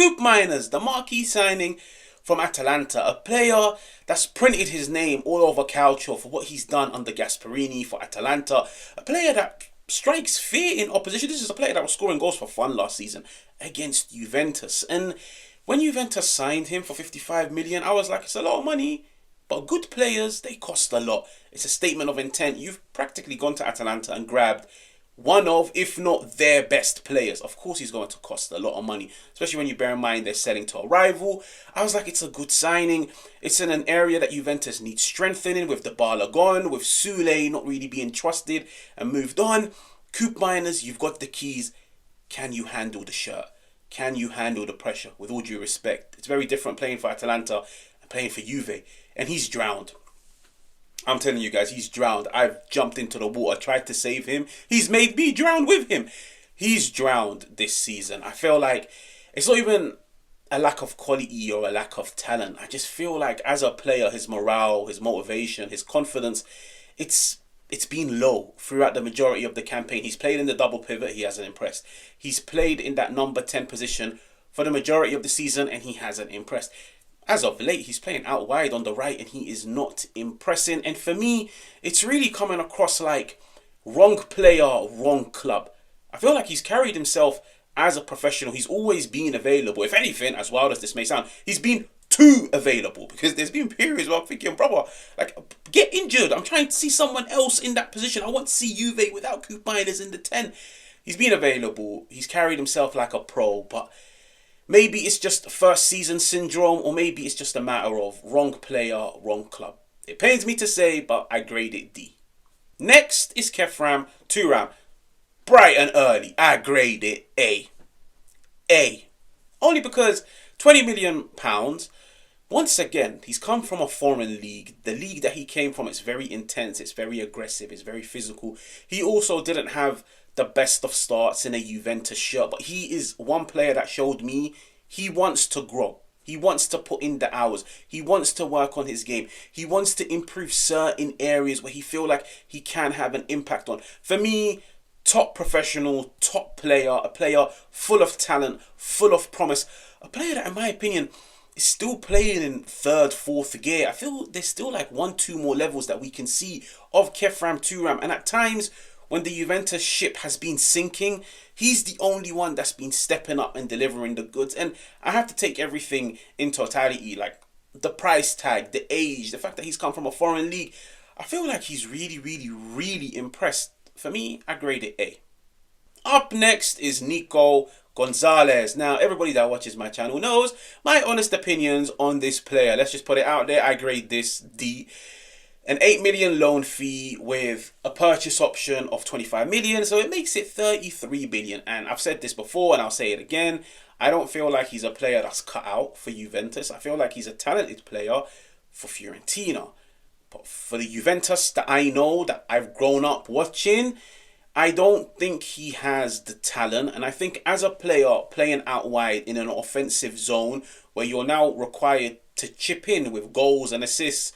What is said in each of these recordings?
Koopmeiners, the marquee signing from Atalanta, a player that's printed his name all over Calcio for what he's done under Gasperini for Atalanta, a player that strikes fear in opposition. This is a player that was scoring goals for fun last season against Juventus. And when Juventus signed him for 55 million, I was like, it's a lot of money, but good players, they cost a lot. It's a statement of intent. You've practically gone to Atalanta and grabbed one of, if not their best players. Of course he's going to cost a lot of money, especially when you bear in mind they're selling to a rival. I was like, it's a good signing. It's in an area that Juventus needs strengthening, with Dybala gone, with Sule not really being trusted and moved on. Koopmeiners, you've got the keys. Can you handle the shirt? Can you handle the pressure? With all due respect, it's very different playing for Atalanta and playing for Juve. And he's drowned. I'm telling you guys, he's drowned. I've jumped into the water, tried to save him. He's made me drown with him. He's drowned this season. I feel like it's not even a lack of quality or a lack of talent. I just feel like as a player, his morale, his motivation, his confidence, it's been low throughout the majority of the campaign. He's played in the double pivot. He hasn't impressed. He's played in that number 10 position for the majority of the season, and he hasn't impressed. As of late, he's playing out wide on the right and he is not impressing. And for me, it's really coming across like wrong player, wrong club. I feel like he's carried himself as a professional. He's always been available. If anything, as wild as this may sound, he's been too available, because there's been periods where I'm thinking, brother, like, get injured. I'm trying to see someone else in that position. I want to see Juve without Koopmeiners in the 10. He's been available. He's carried himself like a pro, but maybe it's just first season syndrome, or maybe it's just a matter of wrong player, wrong club. It pains me to say, but I grade it D. Next is Khephren Thuram. Bright and early. I grade it A. A. Only because £20 million, once again, he's come from a foreign league. The league that he came from, it's very intense, it's very aggressive, it's very physical. He also didn't have the best of starts in a Juventus shirt, but he is one player that showed me he wants to grow. He wants to put in the hours. He wants to work on his game. He wants to improve certain areas where he feel like he can have an impact on. For me, top professional, top player, a player full of talent, full of promise, a player that, in my opinion, is still playing in third, fourth gear. I feel there's still like 1-2 more levels that we can see of Khephren Thuram, and at times, when the Juventus ship has been sinking, he's the only one that's been stepping up and delivering the goods. And I have to take everything in totality, like the price tag, the age, the fact that he's come from a foreign league. I feel like he's really, really, really impressed. For me, I grade it A. Up next is Nico Gonzalez. Now, everybody that watches my channel knows my honest opinions on this player. Let's just put it out there. I grade this D. An 8 million loan fee with a purchase option of 25 million. So it makes it 33 billion. And I've said this before and I'll say it again. I don't feel like he's a player that's cut out for Juventus. I feel like he's a talented player for Fiorentina. But for the Juventus that I know, that I've grown up watching, I don't think he has the talent. And I think as a player playing out wide in an offensive zone where you're now required to chip in with goals and assists,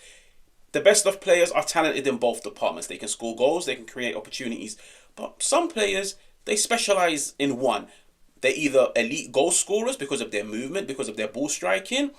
the best of players are talented in both departments. They can score goals, they can create opportunities. But some players, they specialize in one. They're either elite goal scorers because of their movement, because of their ball striking,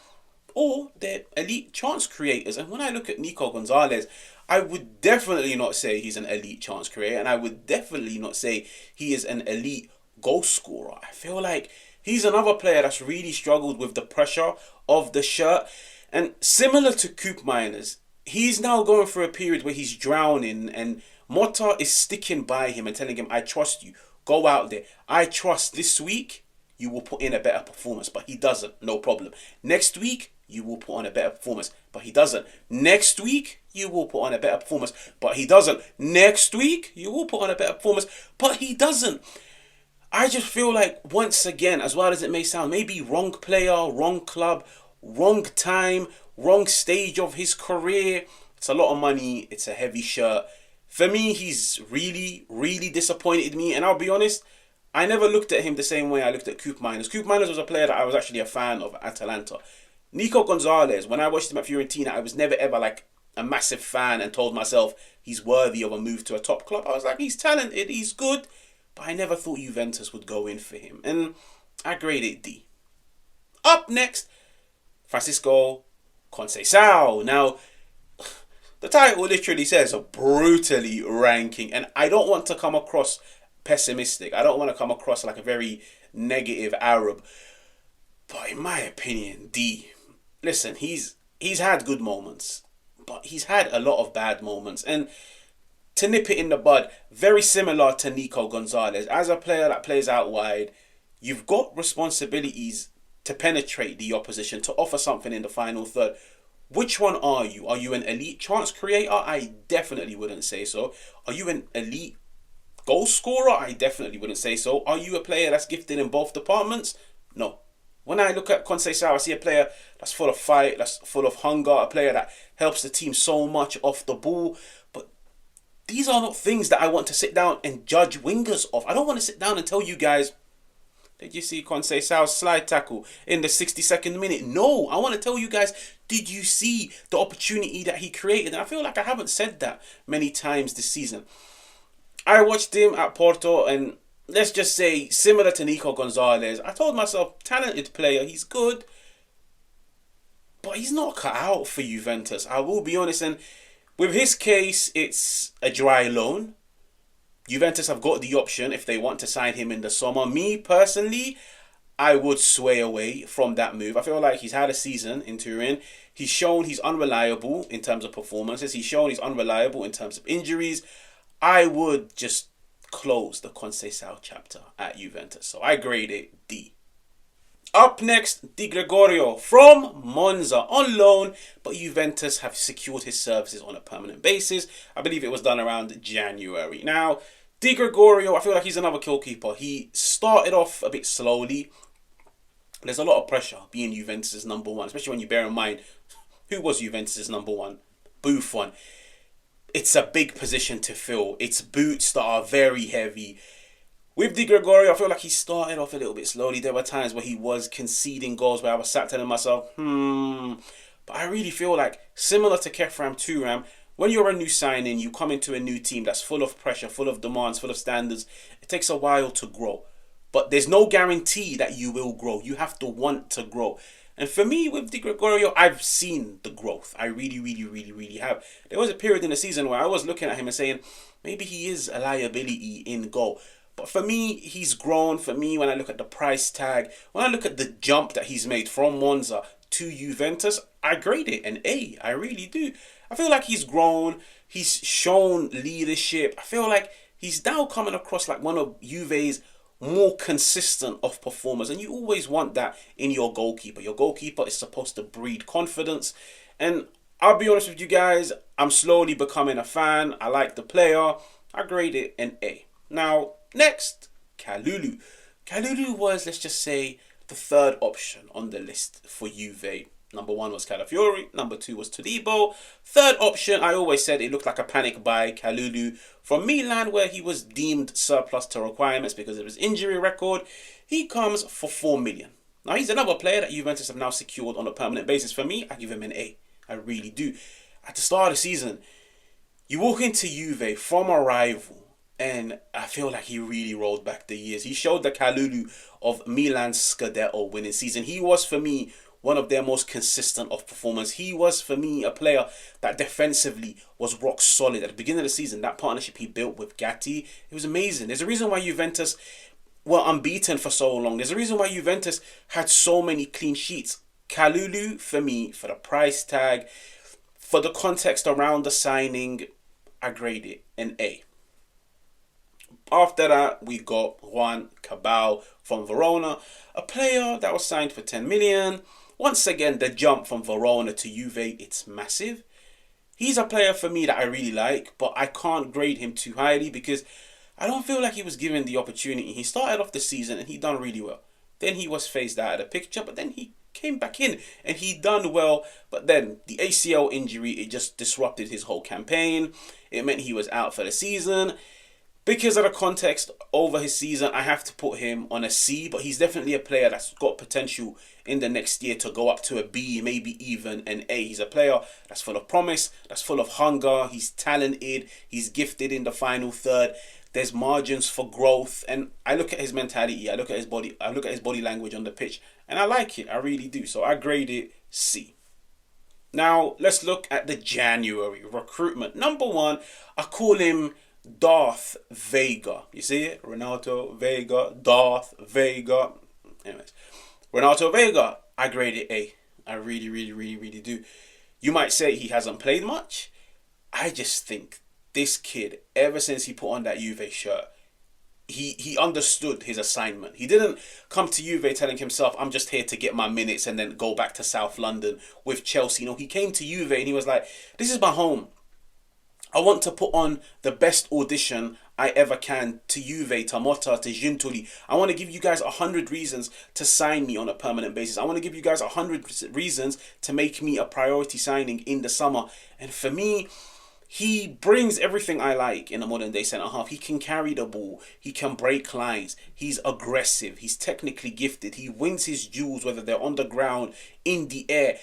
or they're elite chance creators. And when I look at Nico Gonzalez, I would definitely not say he's an elite chance creator, and I would definitely not say he is an elite goal scorer. I feel like he's another player that's really struggled with the pressure of the shirt. And similar to Koopmeiners, he's now going through a period where he's drowning, and Motta is sticking by him and telling him, I trust you. Go out there. I trust this week you will put in a better performance. But he doesn't. No problem. Next week, you will put on a better performance. But he doesn't. Next week, you will put on a better performance. But he doesn't. Next week, you will put on a better performance. But he doesn't. I just feel like, once again, as wild as it may sound, maybe wrong player, wrong club, wrong time, wrong stage of his career. It's a lot of money. It's a heavy shirt. For me, he's really, really disappointed me. And I'll be honest, I never looked at him the same way I looked at Koopmeiners. Koopmeiners was a player that I was actually a fan of at Atalanta. Nico Gonzalez, when I watched him at Fiorentina, I was never ever like a massive fan and told myself he's worthy of a move to a top club. I was like, he's talented, he's good. But I never thought Juventus would go in for him. And I grade it D. Up next, Francisco Conceição. Now, the title literally says brutally ranking, and I don't want to come across pessimistic. I don't want to come across like a very negative Arab. But in my opinion, D, listen, he's had good moments, but he's had a lot of bad moments. And to nip it in the bud, very similar to Nico Gonzalez. As a player that plays out wide, you've got responsibilities to penetrate the opposition, to offer something in the final third. Which one are you? Are you an elite chance creator? I definitely wouldn't say so. Are you an elite goal scorer? I definitely wouldn't say so. Are you a player that's gifted in both departments? No. When I look at Conceição, I see a player that's full of fight, that's full of hunger, a player that helps the team so much off the ball. But these are not things that I want to sit down and judge wingers of. I don't want to sit down and tell you guys, did you see Conceição's slide tackle in the 62nd minute? No, I want to tell you guys, did you see the opportunity that he created? And I feel like I haven't said that many times this season. I watched him at Porto, and let's just say, similar to Nico Gonzalez, I told myself, talented player, he's good, but he's not cut out for Juventus. I will be honest, and with his case, it's a dry loan. Juventus have got the option if they want to sign him in the summer. Me, personally, I would sway away from that move. I feel like he's had a season in Turin. He's shown he's unreliable in terms of performances. He's shown he's unreliable in terms of injuries. I would just close the Conceição chapter at Juventus. So I grade it D. Up next, Di Gregorio from Monza on loan, but Juventus have secured his services on a permanent basis. I believe it was done around January. Now, Di Gregorio, I feel like he's another goalkeeper. He started off a bit slowly. There's a lot of pressure being Juventus' number one, especially when you bear in mind who was Juventus' number one? Buffon. It's a big position to fill. It's boots that are very heavy. With Di Gregorio, I feel like he started off a little bit slowly. There were times where he was conceding goals where I was sat telling myself, But I really feel like, similar to Khephren Thuram, when you're a new signing, you come into a new team that's full of pressure, full of demands, full of standards. It takes a while to grow. But there's no guarantee that you will grow. You have to want to grow. And for me, with Di Gregorio, I've seen the growth. I really have. There was a period in the season where I was looking at him and saying, maybe he is a liability in goal. But for me, he's grown. For me, when I look at the price tag, when I look at the jump that he's made from Monza to Juventus, I grade it an A. I really do. I feel like he's grown. He's shown leadership. I feel like he's now coming across like one of Juve's more consistent of performers, and you always want that in your goalkeeper. Your goalkeeper is supposed to breed confidence, and I'll be honest with you guys, I'm slowly becoming a fan. I like the player. I grade it an A. Now, next, Kalulu. Kalulu was, let's just say, the third option on the list for Juve. Number one was Calafiori. Number two was Todibo. Third option, I always said it looked like a panic buy, Kalulu. From Milan, where he was deemed surplus to requirements because of his injury record, he comes for 4 million. Now, he's another player that Juventus have now secured on a permanent basis. For me, I give him an A. I really do. At the start of the season, you walk into Juve from a rival, and I feel like he really rolled back the years. He showed the Kalulu of Milan's Scudetto winning season. He was, for me, one of their most consistent of performers. He was, for me, a player that defensively was rock solid. At the beginning of the season, that partnership he built with Gatti, it was amazing. There's a reason why Juventus were unbeaten for so long. There's a reason why Juventus had so many clean sheets. Kalulu, for me, for the price tag, for the context around the signing, I grade it an A. After that, we got Juan Cabal from Verona, a player that was signed for 10 million. Once again, the jump from Verona to Juve, it's massive. He's a player for me that I really like, but I can't grade him too highly because I don't feel like he was given the opportunity. He started off the season and he done really well. Then he was phased out of the picture, but then he came back in and he done well. But then the ACL injury, it just disrupted his whole campaign. It meant he was out for the season. Because of the context over his season, I have to put him on a C, but he's definitely a player that's got potential in the next year to go up to a B, maybe even an A. He's a player that's full of promise, that's full of hunger, he's talented, he's gifted in the final third. There's margins for growth, and I look at his mentality, I look at his body language on the pitch, And I like it, I really do. So I grade it C. Now, let's look at the January recruitment. Number 1, I call him Darth Veiga. You see it? Renato Veiga, Darth Veiga. Anyways, Renato Veiga, I grade it A. I really, really, really, really do. You might say he hasn't played much. I just think this kid, ever since he put on that Juve shirt, he understood his assignment. He didn't come to Juve telling himself, I'm just here to get my minutes and then go back to South London with Chelsea. He came to Juve and he was like, this is my home. I want to put on the best audition I ever can to Juve, to Motta, to Gintoli. I want to give you guys 100 reasons to sign me on a permanent basis. I want to give you guys 100 reasons to make me a priority signing in the summer. And for me, he brings everything I like in a modern day centre half. He can carry the ball. He can break lines. He's aggressive. He's technically gifted. He wins his duels, whether they're on the ground, in the air.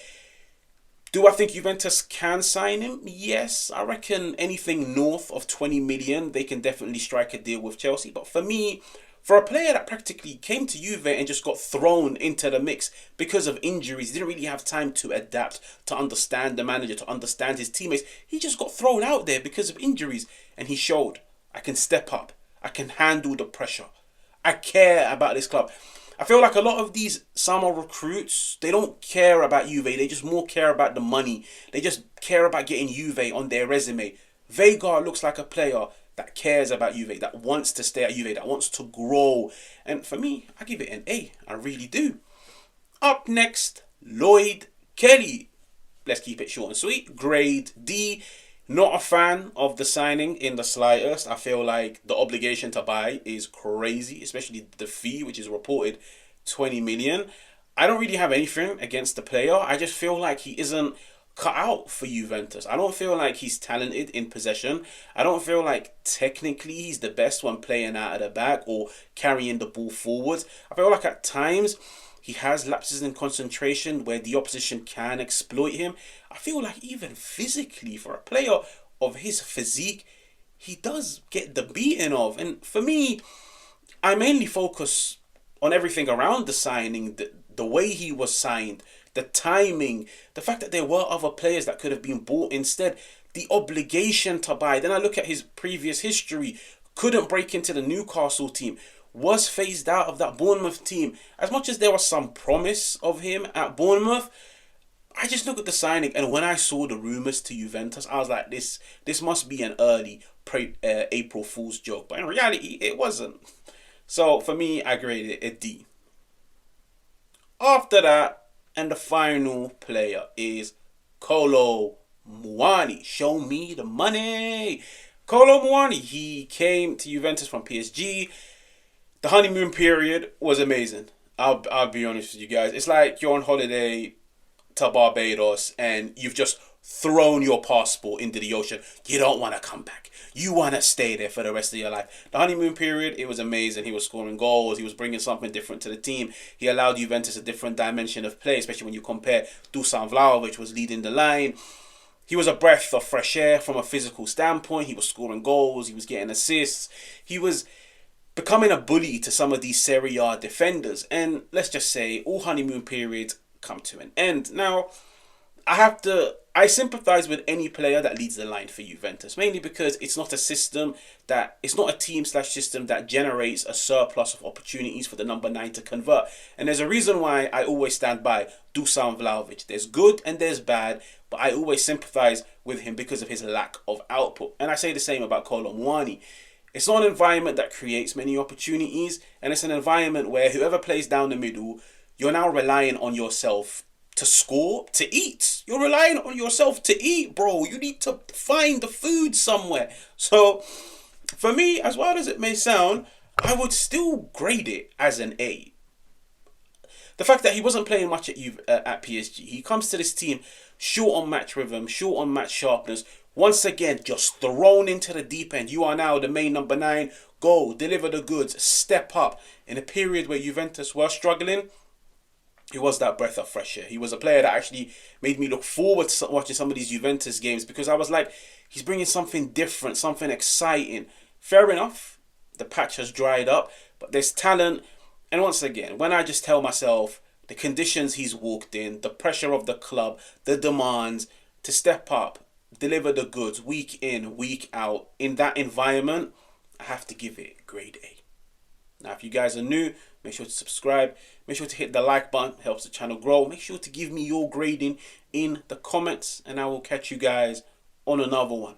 Do I think Juventus can sign him? Yes. I reckon anything north of 20 million, they can definitely strike a deal with Chelsea. But for me, for a player that practically came to Juve and just got thrown into the mix because of injuries, he didn't really have time to adapt, to understand the manager, to understand his teammates. He just got thrown out there because of injuries. And he showed, I can step up. I can handle the pressure. I care about this club. I feel like a lot of these summer recruits, they don't care about Juve. They just more care about the money. They just care about getting Juve on their resume. Veiga looks like a player that cares about Juve, that wants to stay at Juve, that wants to grow. And for me, I give it an A. I really do. Up next, Lloyd Kelly. Let's keep it short and sweet. Grade D. Not a fan of the signing in the slightest. I feel like the obligation to buy is crazy, especially the fee, which is reported 20 million. I don't really have anything against the player. I just feel like he isn't cut out for Juventus. I don't feel like he's talented in possession. I don't feel like technically he's the best one playing out of the back or carrying the ball forwards. I feel like at times he has lapses in concentration where the opposition can exploit him. I feel like even physically, for a player of his physique, he does get the beating of. And for me, I mainly focus on everything around the signing, the way he was signed, the timing, the fact that there were other players that could have been bought instead, the obligation to buy. Then I look at his previous history, couldn't break into the Newcastle team, was phased out of that Bournemouth team. As much as there was some promise of him at Bournemouth, I just look at the signing, and when I saw the rumours to Juventus, I was like, this must be an early April Fool's joke. But in reality, it wasn't. So for me, I graded it a D. After that, and the final player is Kolo Muani. Show me the money. Kolo Muani, he came to Juventus from PSG. The honeymoon period was amazing. I'll be honest with you guys. It's like you're on holiday to Barbados and you've just thrown your passport into the ocean. You don't want to come back. You want to stay there for the rest of your life. The honeymoon period, it was amazing. He was scoring goals. He was bringing something different to the team. He allowed Juventus a different dimension of play, especially when you compare Dusan Vlahovic was leading the line. He was a breath of fresh air from a physical standpoint. He was scoring goals. He was getting assists. He was becoming a bully to some of these Serie A defenders. And let's just say all honeymoon periods come to an end. Now, I sympathise with any player that leads the line for Juventus, mainly because it's not a team/system that generates a surplus of opportunities for the number 9 to convert. And there's a reason why I always stand by Dusan Vlahovic. There's good and there's bad, but I always sympathise with him because of his lack of output. And I say the same about Kolo Muani. It's not an environment that creates many opportunities, and it's an environment where whoever plays down the middle, you're now relying on yourself to score, to eat. You're relying on yourself to eat, bro. You need to find the food somewhere. So, for me, as wild as it may sound, I would still grade it as an A. The fact that he wasn't playing much at PSG, he comes to this team short on match rhythm, short on match sharpness. Once again, just thrown into the deep end. You are now the main number 9. Go, deliver the goods, step up. In a period where Juventus were struggling, he was that breath of fresh air. He was a player that actually made me look forward to watching some of these Juventus games because I was like, he's bringing something different, something exciting. Fair enough, the patch has dried up, but there's talent. And once again, when I just tell myself the conditions he's walked in, the pressure of the club, the demands to step up, deliver the goods week in, week out. In that environment, I have to give it grade A. Now, if you guys are new, make sure to subscribe. Make sure to hit the like button. It helps the channel grow. Make sure to give me your grading in the comments. And I will catch you guys on another one.